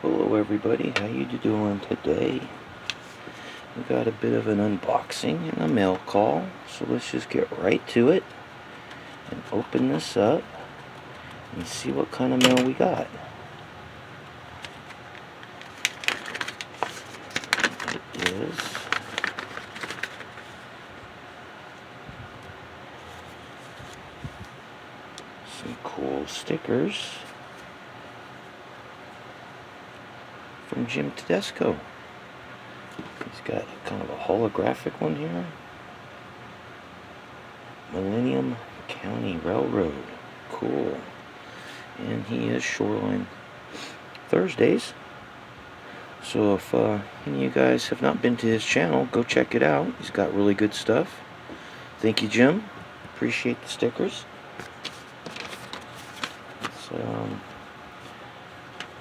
Hello everybody, how you doing today? We got a bit of an unboxing and a mail call, so let's just get right to it and open this up and see what kind of mail we got. It is some cool stickers from Jim Tedesco. He's got kind of a holographic one here. Millennium County Railroad. Cool. And he is Shoreline Thursdays. So if any of you guys have not been to his channel, go check it out. He's got really good stuff. Thank you, Jim. Appreciate the stickers. Let's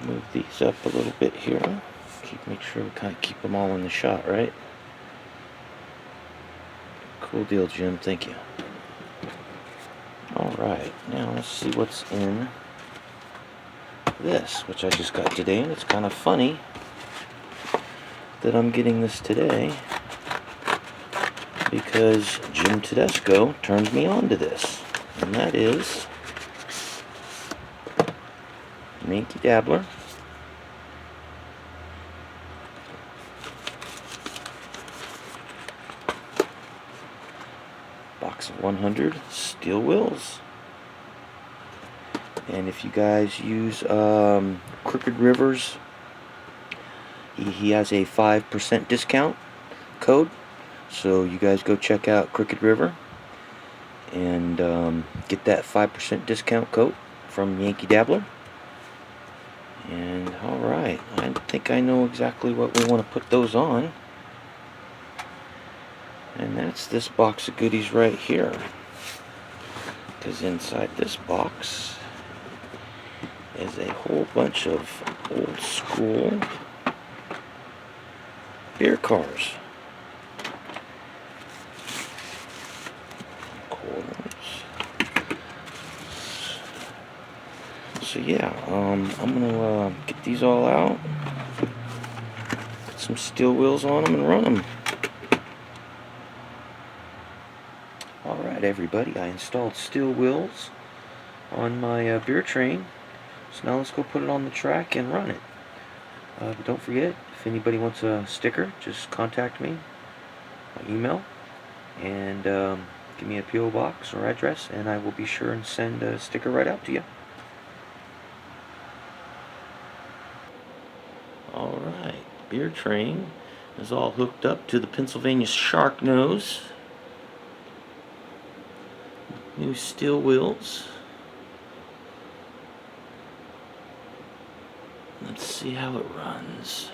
move these up a little bit here. Make sure we kind of keep them all in the shot, right? Cool deal, Jim. Thank you. Alright, now let's see what's in this, which I just got today, and it's kind of funny that I'm getting this today because Jim Tedesco turned me on to this, and that is Yankee Dabbler. Box of 100 steel wheels. And if you guys use Crooked Rivers, he has a 5% discount code, so you guys go check out Crooked River and get that 5% discount code from Yankee Dabbler. And alright, I think I know exactly what we want to put those on. And that's this box of goodies right here. Because inside this box is a whole bunch of old school beer cars. So yeah, I'm gonna get these all out, put some steel wheels on them and run them. Alright everybody, I installed steel wheels on my beer train, so now let's go put it on the track and run it. But don't forget, if anybody wants a sticker, just contact me by email and give me a P.O. box or address, and I will be sure and send a sticker right out to you. Alright, beer train is all hooked up to the Pennsylvania Shark Nose. New steel wheels. Let's see how it runs.